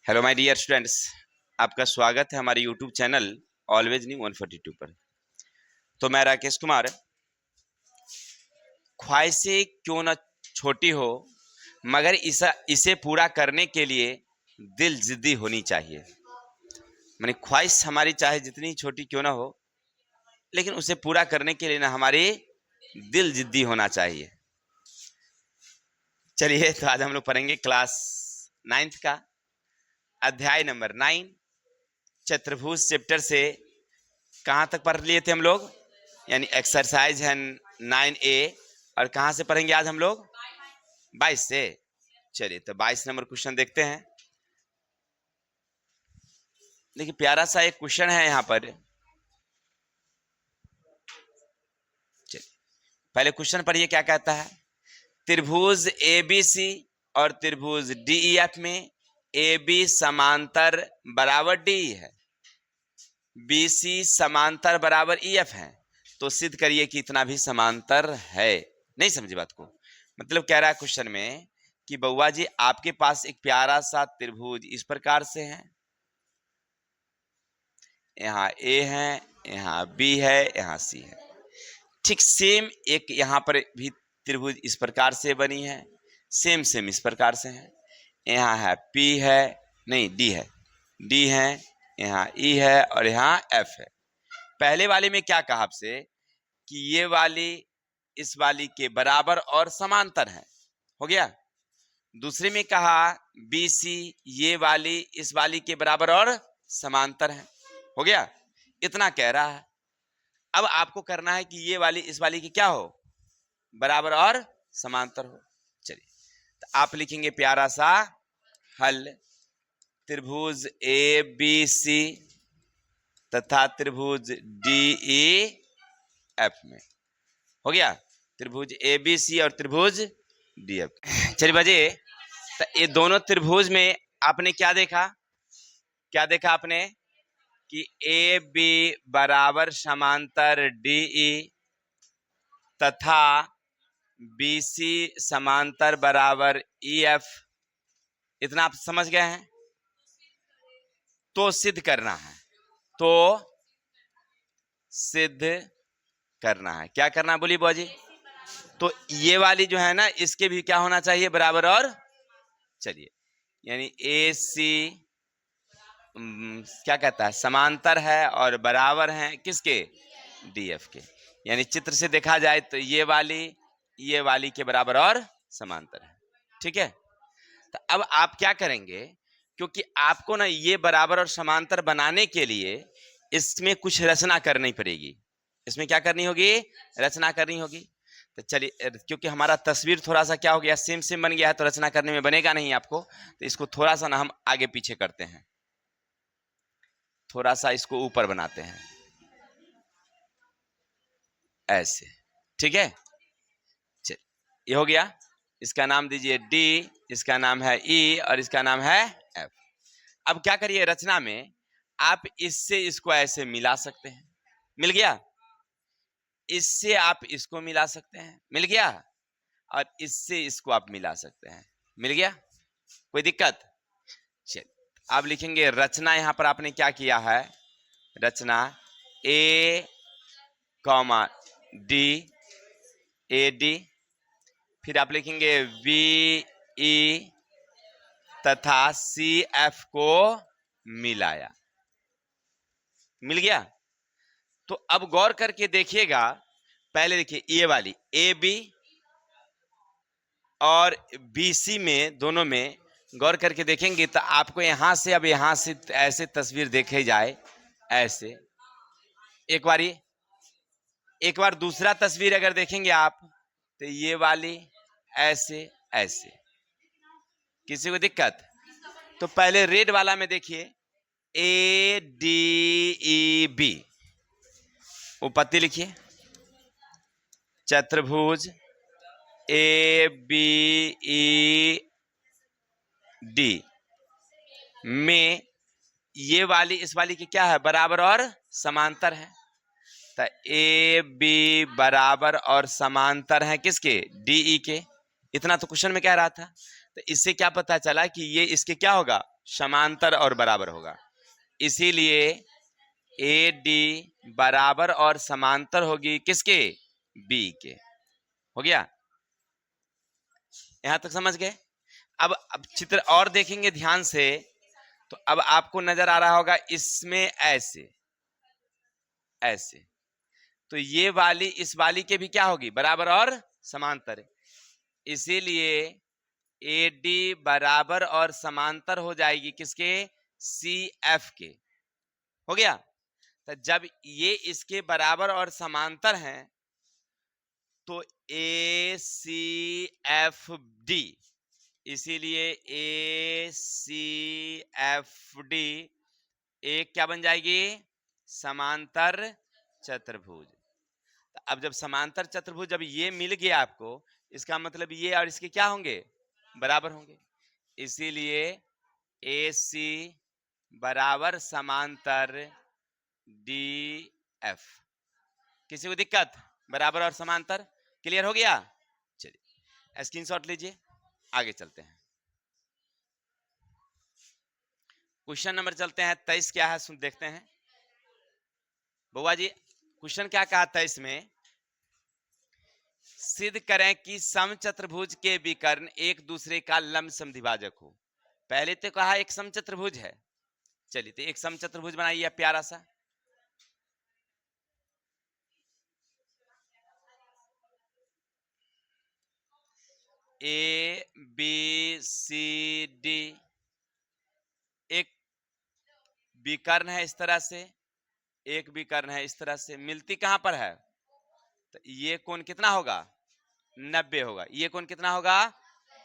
Hello my dear students, आपका स्वागत है हमारे यूट्यूब चैनल ऑलवेज न्यू 142 पर। तो मैं राकेश कुमार। ख्वाहिशें क्यों न छोटी हो, मगर इसे पूरा करने के लिए दिल जिद्दी होनी चाहिए। माने ख्वाहिश हमारी चाहे जितनी छोटी क्यों ना हो, लेकिन उसे पूरा करने के लिए ना हमारी दिल जिद्दी होना चाहिए। चलिए, तो आज हम लोग पढ़ेंगे क्लास 9th का अध्याय नंबर 9 चतुर्भुज चैप्टर से। कहाँ तक पढ़ लिए थे हम लोग? यानी एक्सरसाइज है 9A। और कहाँ से पढ़ेंगे आज हम लोग? 22 से। चलिए, तो 22 नंबर क्वेश्चन देखते हैं। देखिए, प्यारा सा एक क्वेश्चन है यहाँ पर। चलिए, पहले क्वेश्चन पढ़िए क्या कहता है। त्रिभुज ABC और त्रिभुज DEF में AB समांतर बराबर DE है, BC समांतर बराबर EF है, तो सिद्ध करिए कि इतना भी समांतर है। नहीं समझे बात को? मतलब कह रहा है क्वेश्चन में कि बउआ जी, आपके पास एक प्यारा सा त्रिभुज इस प्रकार से है, यहाँ A है, यहाँ B है, यहाँ C है। ठीक सेम एक यहाँ पर भी त्रिभुज इस प्रकार से बनी है, सेम इस प्रकार से है। यहाँ है P है, नहीं D है, D है, यहाँ E है और यहाँ F है। पहले वाले में क्या कहा आपसे कि ये वाली इस वाली के बराबर और समांतर है, हो गया। दूसरे में कहा BC ये वाली इस वाली के बराबर और समांतर है, हो गया। इतना कह रहा है। अब आपको करना है कि ये वाली इस वाली की क्या हो, बराबर और समांतर हो। चलिए, तो आप लिखेंगे प्यारा सा हल। त्रिभुज ABC तथा त्रिभुज DEF में, हो गया। त्रिभुज ABC और त्रिभुज DEF। चलिए बजे, तो ये दोनों त्रिभुज में आपने क्या देखा? क्या देखा आपने कि AB बराबर समांतर DE तथा BC समांतर बराबर EF। इतना आप समझ गए हैं? तो सिद्ध करना है, तो सिद्ध करना है। क्या करना है बोलिए बुआ जी? तो ये वाली जो है ना, इसके भी क्या होना चाहिए, बराबर और। चलिए, यानी AC क्या कहता है, समांतर है और बराबर है किसके? DF के। यानी चित्र से देखा जाए तो ये वाली के बराबर और समांतर है, ठीक है। तो अब आप क्या करेंगे, क्योंकि आपको ना ये बराबर और समांतर बनाने के लिए इसमें कुछ रचना करनी पड़ेगी। इसमें क्या करनी होगी? रचना करनी होगी। तो चलिए, क्योंकि हमारा तस्वीर थोड़ा सा क्या हो गया, सेम बन गया है, तो रचना करने में बनेगा नहीं आपको। तो इसको थोड़ा सा ना हम आगे पीछे करते हैं, थोड़ा सा इसको ऊपर बनाते हैं, ऐसे, ठीक है। चलिए, ये हो गया। इसका नाम दीजिए D, इसका नाम है E और इसका नाम है F। अब क्या करिए, रचना में आप इससे इसको ऐसे मिला सकते हैं, मिल गया। इससे आप इसको मिला सकते हैं, मिल गया। और इससे इसको आप मिला सकते हैं, मिल गया। कोई दिक्कत? चलिए, आप लिखेंगे रचना। यहां पर आपने क्या किया है, रचना A, D, AD, फिर आप लिखेंगे VE तथा CF को मिलाया, मिल गया। तो अब गौर करके देखिएगा, पहले देखिए ये वाली AB और BC में, दोनों में गौर करके देखेंगे तो आपको यहां से, अब यहां से ऐसे तस्वीर देखे जाए, ऐसे एक बार दूसरा तस्वीर अगर देखेंगे आप, तो ये वाली ऐसे ऐसे। किसी को दिक्कत? तो पहले रेड वाला में देखिए, ADEB, उपपत्ति लिखिए। चतुर्भुज ABED में ये वाली इस वाली की क्या है, बराबर और समांतर है। तो AB बराबर और समांतर है किसके? DE के। इतना तो क्वेश्चन में कह रहा था। तो इससे क्या पता चला कि ये इसके क्या होगा, समांतर और बराबर होगा, इसीलिए ए डी बराबर और समांतर होगी किसके? बी के। हो गया, यहां तक समझ गए? अब चित्र और देखेंगे ध्यान से तो अब आपको नजर आ रहा होगा इसमें ऐसे ऐसे, तो ये वाली इस वाली के भी क्या होगी? बराबर और समांतर, इसीलिए ए डी बराबर और समांतर हो जाएगी किसके? सी एफ के। हो गया, तो जब ये इसके बराबर और समांतर हैं तो ए सी एफ डी, इसीलिए ए सी एफ डी एक क्या बन जाएगी? समांतर चतुर्भुज। अब जब समांतर चतुर्भुज जब ये मिल गया आपको, इसका मतलब ये और इसके क्या होंगे? बराबर होंगे, इसीलिए ए सी बराबर समांतर डी एफ। किसी को दिक्कत? बराबर और समांतर क्लियर हो गया? चलिए स्क्रीनशॉट लीजिए, आगे चलते हैं। क्वेश्चन नंबर चलते हैं 23, क्या है सुन देखते हैं। बउआ जी क्वेश्चन क्या कहा 23 में? सिद्ध करें कि समचतुर्भुज के विकर्ण एक दूसरे का लंब समद्विभाजक हो। पहले तो कहा एक समचतुर्भुज है, चलिए तो एक समचतुर्भुज बनाइए प्यारा सा। ए बी सी डी एक विकर्ण है इस तरह से, एक विकर्ण है इस तरह से, मिलती कहां पर है? तो ये कोण कितना होगा? 90 होगा। ये कोण कितना होगा?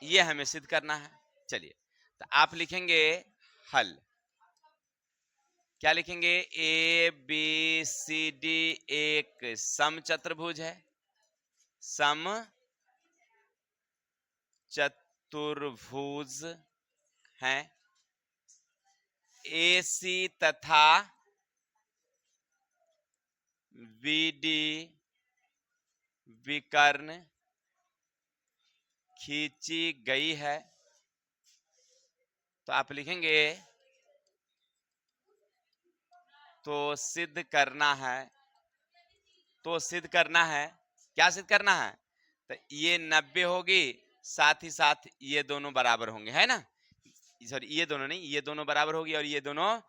ये हमें सिद्ध करना है। चलिए तो आप लिखेंगे हल, क्या लिखेंगे? ए बी सी डी एक समचतुर्भुज है, समचतुर्भुज है। ए सी तथा बी डी विकर्ण खींची गई है। तो आप लिखेंगे तो सिद्ध करना है, तो सिद्ध करना है, क्या सिद्ध करना है? तो ये 90 होगी, साथ ही साथ ये दोनों बराबर होंगे, है ना? सॉरी ये दोनों नहीं, ये दोनों बराबर होगी और ये दोनों,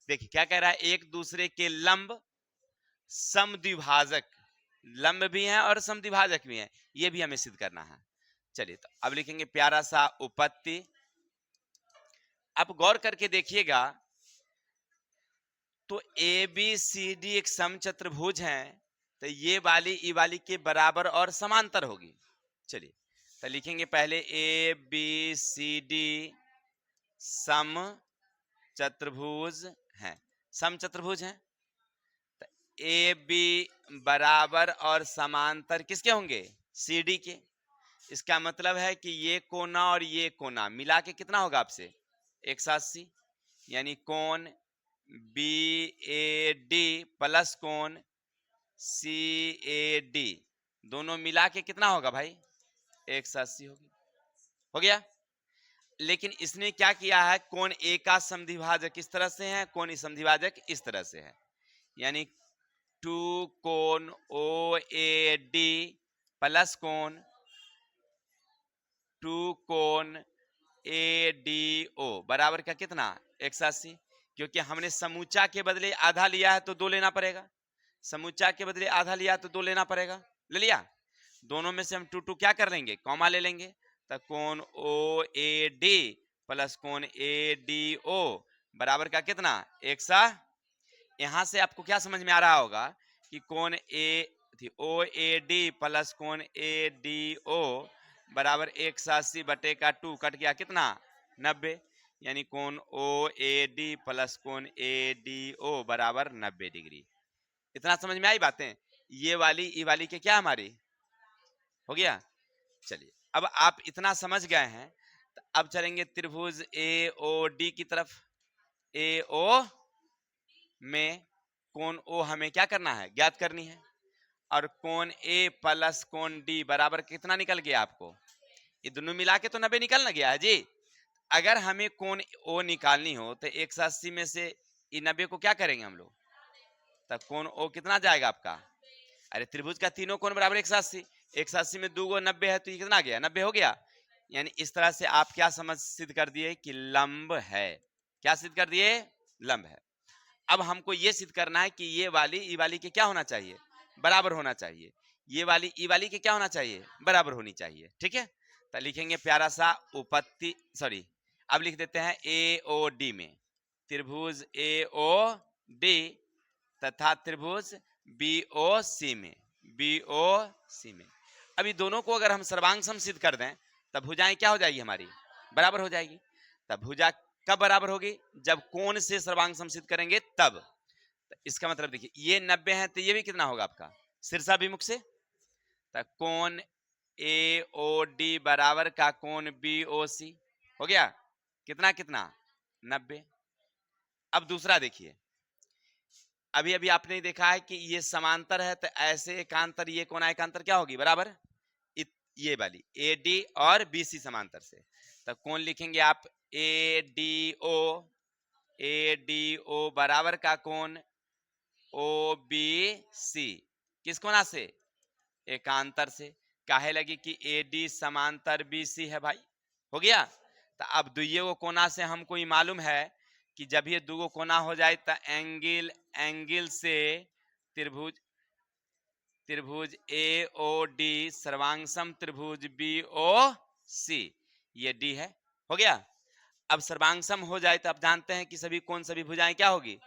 देखिए क्या कह रहा है? एक दूसरे के लंब समद्विभाजक, लंब भी हैं और समद्विभाजक भी हैं, ये भी हमें सिद्ध करना है। चलिए तो अब लिखेंगे प्यारा सा उपपत्ति। अब गौर करके देखिएगा तो ए बी सी डी एक समचतुर्भुज है, तो ये वाली ई वाली के बराबर और समांतर होगी। चलिए तो लिखेंगे पहले ए बी सी डी समचतुर्भुज हैं, समचतुर्भुज हैं। तो ए बी बराबर और समांतर किसके होंगे? सी डी के। इसका मतलब है कि ये कोना और ये कोना मिला के कितना होगा आपसे? 180, यानी कोण बी ए डी प्लस कोण सी ए डी दोनों मिला के कितना होगा भाई? 180 होगी। हो गया, लेकिन इसने क्या किया है? कोण ए का समद्विभाजक इस तरह से है, कोण समद्विभाजक इस तरह से है, यानी 2 कोण ओ ए डी प्लस कोण 2 कोण ए डी ओ बराबर का कितना? 180। क्योंकि हमने समूचा के बदले आधा लिया है तो 2 लेना पड़ेगा, समूचा के बदले आधा लिया तो 2 लेना पड़ेगा। ले लिया, दोनों में से हम 2 2 क्या कर लेंगे? कॉमा ले लेंगे। तो कोण ओ ए डी प्लस कोण ए डी ओ बराबर का कितना? 180। यहां से आपको क्या समझ में आ रहा होगा कि कोण ओ ए डी प्लस कोण ए डी ओ बराबर 180 बटे का 2 कट गया कितना? 90, यानी कोण ओ ए डी प्लस कोण ए डी ओ बराबर 90 डिग्री। इतना समझ में आई बातें? ये वाली ई वाली के क्या हमारी हो गया। चलिए अब आप इतना समझ गए हैं तो अब चलेंगे त्रिभुज ए ओ डी की तरफ। ए ओ में कोण ओ हमें क्या करना है? ज्ञात करनी है। और कोण ए प्लस कोण डी बराबर कितना निकल गया आपको? ये दोनों मिला के तो 90 निकल ना गया है जी। अगर हमें कोण ओ निकालनी हो तो 180 में से 90 को क्या करेंगे हम लोग, तब कोण ओ कितना जाएगा आपका, अरे त्रिभुज का तीनों कोण बराबर 180, 180 में 2 × 90 है तो ये कितना गया, 90 हो गया। यानी इस तरह से आप क्या समझ सिद्ध कर दिए कि लंब है। क्या सिद्ध कर दिए, लंब है। अब हमको ये सिद्ध करना है कि ये वाली ई वाली के क्या होना चाहिए, बराबर होना चाहिए, ये वाली ई वाली के क्या होना चाहिए, बराबर होनी चाहिए। ठीक है, तो लिखेंगे प्यारा सा उपपत्ति, सॉरी अब लिख देते हैं ए ओ डी में, त्रिभुज ए ओ डी तथा त्रिभुज बी ओ सी में, बी ओ सी में। अभी दोनों को अगर हम सर्वांग सम सिद्ध कर दें तब भुजाएं क्या हो जाएगी हमारी, बराबर हो जाएगी। तब भुजा कब बराबर होगी, जब कोण से सर्वांग सम सिद्ध करेंगे तब। तो इसका मतलब देखिए ये 90 है तो ये भी कितना होगा आपका शीर्षाभिमुख से, तो कोण ए ओ डी बराबर का कोण बी ओ सी हो गया, कितना कितना 90। अब दूसरा देखिए, अभी अभी आपने देखा है कि ये समांतर है तो ऐसे एकांतर ये कोना एकांतर क्या होगी, बराबर ये वाली ए डी और बी सी समांतर से। तब कौन लिखेंगे आप, ए डी ओ बराबर का कोण ओ बी सी, किस कोना से, एकांतर से। काहे लगी कि ए डी समांतर बी सी है भाई, हो गया। तो अब दुइये कोना से हमको ये मालूम है कि जब ये दो कोना हो जाए तो एंगल से त्रिभुज ए ओ डी सर्वांगसम त्रिभुज बी ओ सी, ये डी है, हो गया। अब सर्वांगसम हो जाए तो आप जानते हैं कि सभी कोण सभी भुजाएं क्या होगी,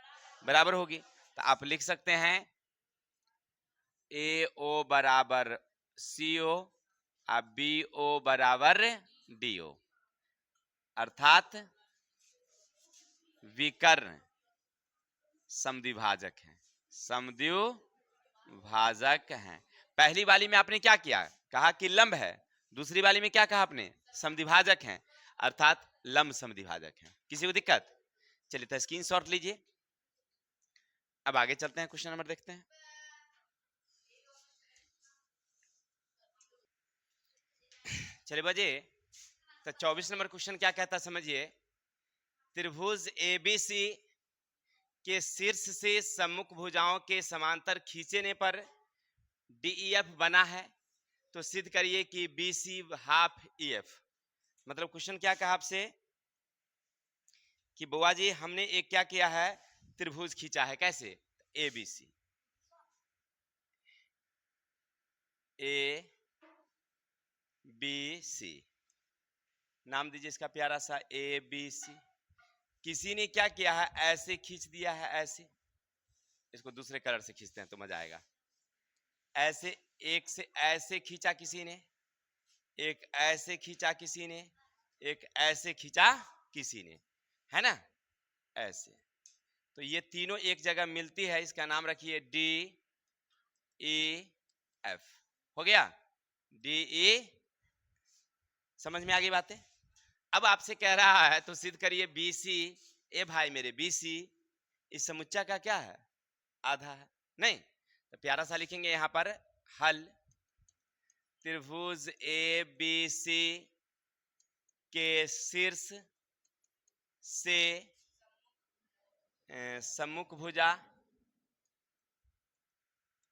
बराबर होगी। तो आप लिख सकते हैं ए ओ बराबर सी ओ और बी ओ बराबर डी ओ, अर्थात विकर्ण समद्विभाजक हैं, समद्विभाजक हैं। पहली वाली में आपने क्या किया, कहा कि लंब है, दूसरी वाली में क्या कहा आपने, समद्विभाजक हैं, अर्थात लंब समद्विभाजक हैं। किसी को दिक्कत, चलिए तो स्क्रीनशॉट लीजिए। अब आगे चलते हैं, क्वेश्चन नंबर देखते हैं। चलिए बजे तो 24 नंबर क्वेश्चन क्या कहता समझिए, त्रिभुज एबीसी के शीर्ष से सम्मुख भुजाओं के समांतर खींचने पर डीईएफ बना है, तो सिद्ध करिए कि बीसी हाफ ईएफ। मतलब क्वेश्चन क्या कहा आपसे कि बुआ जी हमने एक क्या किया है, त्रिभुज खींचा है, कैसे, A B C, A B C, नाम दीजिए इसका प्यारा सा ए बी सी। किसी ने क्या किया है, ऐसे खींच दिया है, ऐसे, इसको दूसरे कलर से खींचते हैं तो मजा आएगा। ऐसे एक से ऐसे खींचा किसी ने, एक ऐसे खींचा किसी ने, एक ऐसे खींचा किसी ने, है ना, ऐसे। तो ये तीनों एक जगह मिलती है, इसका नाम रखिए डी ई एफ, हो गया डी ई। समझ में आ गई बातें। अब आपसे कह रहा है तो सिद्ध करिए बीसी, ए भाई मेरे बीसी इस समुच्चय का क्या है, आधा है, नहीं तो प्यारा सा लिखेंगे यहां पर हल, त्रिभुज ए बी सी के शीर्ष से सम्मुख भुजा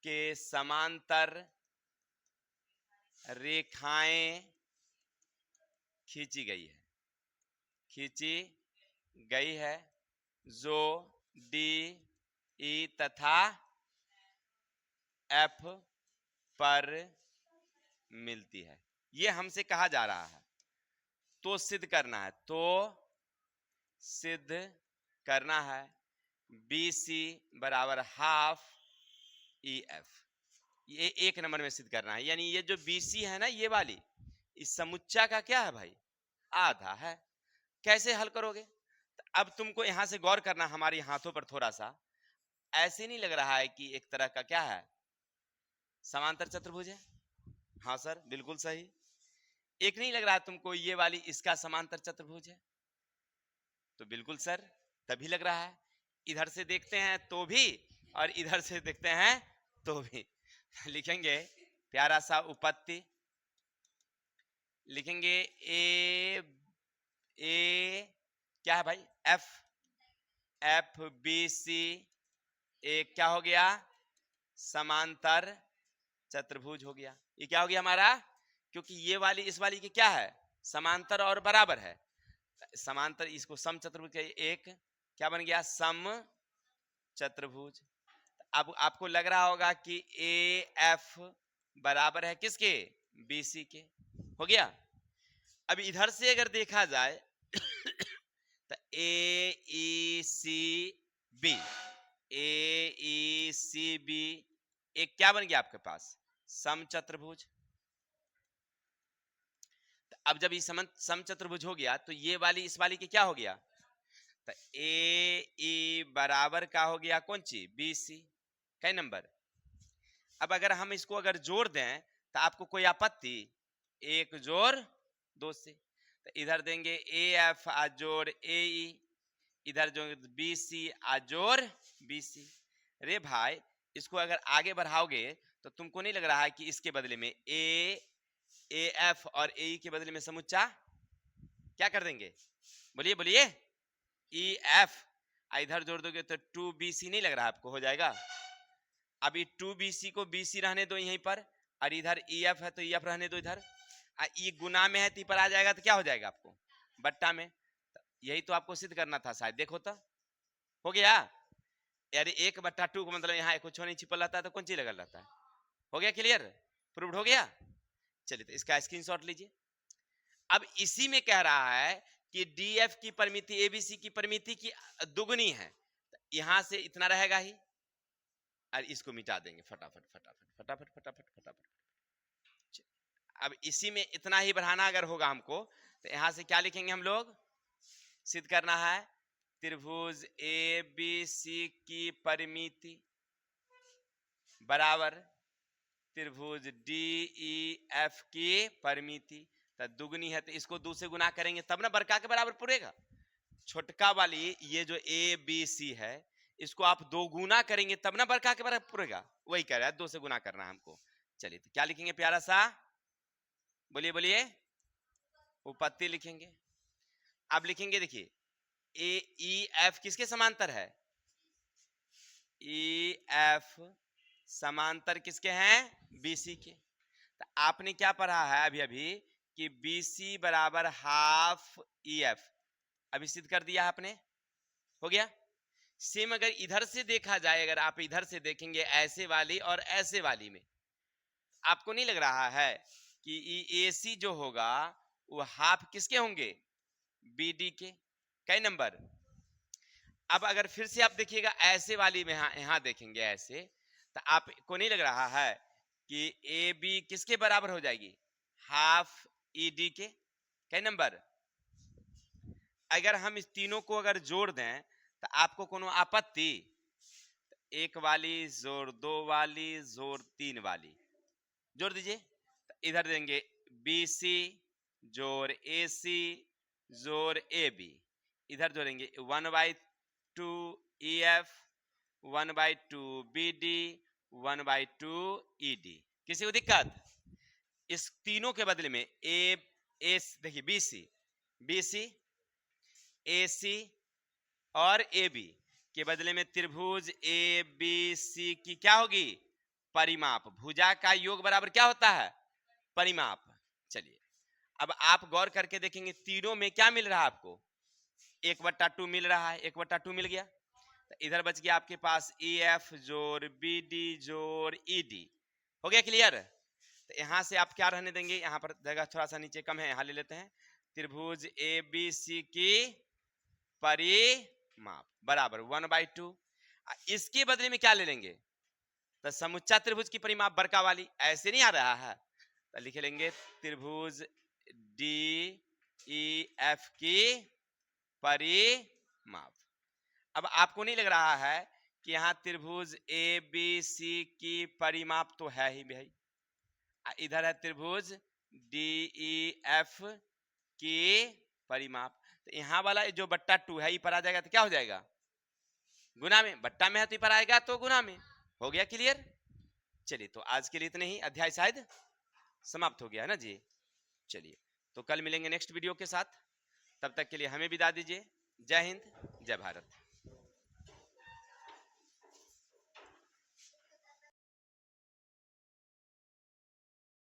के समांतर रेखाएं खींची गई है जो डी ई तथा एफ पर मिलती है। ये हमसे कहा जा रहा है, तो सिद्ध करना है, तो सिद्ध करना है बी सी बराबर हाफ ई एफ, ये एक नंबर में सिद्ध करना है। यानी ये जो बी सी है ना, ये वाली इस समुच्चय का क्या है भाई, आधा है। कैसे हल करोगे, तो अब तुमको यहां से गौर करना हमारे हाथों पर थोड़ा सा। ऐसे नहीं लग रहा है कि एक तरह का क्या है, समांतर चतुर्भुज है, हाँ सर बिल्कुल सही। एक नहीं लग रहा है तुमको ये वाली इसका समांतर चतुर्भुज है, तो बिल्कुल सर तभी लग रहा है। इधर से देखते हैं तो भी और इधर से देखते हैं तो भी। लिखेंगे प्यारा सा उपपत्ति, लिखेंगे ए क्या है भाई, एफ, एफ बी सी एक क्या हो गया, समांतर चतुर्भुज हो गया। ये क्या हो गया हमारा, क्योंकि ये वाली इस वाली की क्या है, समांतर और बराबर है, समांतर, इसको सम चतुर्भुज का एक क्या बन गया, सम चतुर्भुज। अब आपको लग रहा होगा कि ए एफ बराबर है किसके, बी सी के, हो गया। अब इधर से अगर देखा जाए तो ए ई सी बी, ए ई सी बी एक क्या बन गया आपके पास, सम चतुर्भुज। तो अब जब ये सम चतुर्भुज हो गया तो ये वाली इस वाली की क्या हो गया, तो ए ई बराबर का हो गया कौन सी, बी सी, कई नंबर। अब अगर हम इसको अगर जोड़ दें तो आपको कोई आपत्ति, एक जोड़ दो से, तो इधर देंगे ए एफ आ जोड़ ए ई, इधर जो बी सी आ जोड़ बी सी। रे भाई इसको अगर आगे बढ़ाओगे तो तुमको नहीं लग रहा है कि इसके बदले में ए एफ और ए ई के बदले में समुच्चा क्या कर देंगे, बोलिए बोलिए, ई एफ, इधर जोड़ दोगे तो टू बी सी, नहीं लग रहा आपको हो जाएगा। अभी टू बी सी को बी सी रहने दो यहीं पर, और इधर ई एफ है तो ई एफ रहने दो इधर, ई गुना में है तो पर आ जाएगा तो क्या हो जाएगा आपको, बट्टा में। यही तो आपको सिद्ध करना था शायद, देखो तो हो गया। यार 1/2 का मतलब यहाँ कुछ नहीं छिपल रहता है तो कौन चीज लगल रहता है, हो गया क्लियर, प्रूव्ड हो गया। चलिए तो इसका स्क्रीनशॉट लीजिए। अब इसी में कह रहा है कि डीएफ की परिमिति एबीसी की परिमिति की दुगनी है, यहां से इतना रहेगा ही, और इसको मिटा देंगे फटाफट फटाफट फटाफट फटाफट फटाफट। अब इसी में इतना ही बढ़ाना अगर होगा हमको तो यहां से क्या लिखेंगे हम लोग, सिद्ध करना है त्रिभुज ए बी सी की परिमिति बराबर त्रिभुज डी ई एफ की परिमिति, तो दुगनी है तो इसको 2 से गुना करेंगे तब ना बड़का के बराबर पूरेगा। छोटका वाली ये जो ए बी सी है इसको आप 2 गुना करेंगे तब ना बड़का के बराबर पूरेगा, वही कह रहा है 2 से गुना करना है हमको। चलिए तो क्या लिखेंगे प्यारा सा, बोलिए बोलिए, उपपत्ति लिखेंगे। अब लिखेंगे देखिए ए ई एफ किसके समांतर है, ई एफ समांतर किसके हैं, बीसी के। तो आपने क्या पढ़ा है अभी अभी कि बीसी बराबर हाफ ई एफ, अभी सिद्ध कर दिया आपने, हो गया। सेम अगर इधर से देखा जाए, अगर आप इधर से देखेंगे ऐसे वाली और ऐसे वाली में, आपको नहीं लग रहा है कि ए सी जो होगा वो हाफ किसके होंगे, बी डी के, कई नंबर। अब अगर फिर से आप देखिएगा ऐसे वाली में, यहां देखेंगे ऐसे, तो आपको नहीं लग रहा है कि ए बी किसके बराबर हो जाएगी, हाफ ई डी के, कई नंबर। अगर हम इस तीनों को अगर जोड़ दें तो आपको कोनो आपत्ति, एक वाली जोड़ 2 वाली जोड़ 3 वाली जोड़ दीजिए, तो इधर देंगे बी सी जोड़ ए सी जोड़ ए बी, इधर जोड़ेंगे 1/2 E F 1/2 B D 1/2 E D. किसी को दिक्कत, इस तीनों के बदले में ए देखिए बी सी ए सी और ए बी के बदले में त्रिभुज ए बी सी की क्या होगी, परिमाप। भुजा का योग बराबर क्या होता है, परिमाप। चलिए अब आप गौर करके देखेंगे तीनों में क्या मिल रहा है आपको, 1/2 मिल रहा है, 1/2 मिल गया, तो इधर बच गया आपके पास ई एफ जोड़ बी डी जोड़ ई डी, हो गया क्लियर। तो यहां से आप क्या रहने देंगे, यहां पर जगह थोड़ा सा नीचे कम है, यहां ले लेते हैं, त्रिभुज ए बी सी की परिमाप बराबर 1/2, इसके बदले में क्या ले लेंगे, तो समुच्चा त्रिभुज की परिमाप बड़का वाली, ऐसे नहीं आ रहा है तो लिख लेंगे त्रिभुज डी ई एफ की परिमाप। अब आपको नहीं लग रहा है कि यहां त्रिभुज ए बी सी की परिमाप तो है ही भाई, इधर है त्रिभुज डी ई एफ की परिमाप, तो यहां वाला जो 2 है ये पर आ जाएगा तो क्या हो जाएगा, गुना में, बट्टा में है तो ये पर आएगा तो गुना में, हो गया क्लियर। चलिए तो आज के लिए इतने ही, अध्याय शायद समाप्त हो गया है ना जी। चलिए तो कल मिलेंगे नेक्स्ट वीडियो के साथ, तब तक के लिए हमें विदा दीजिए। जय हिंद, जय भारत।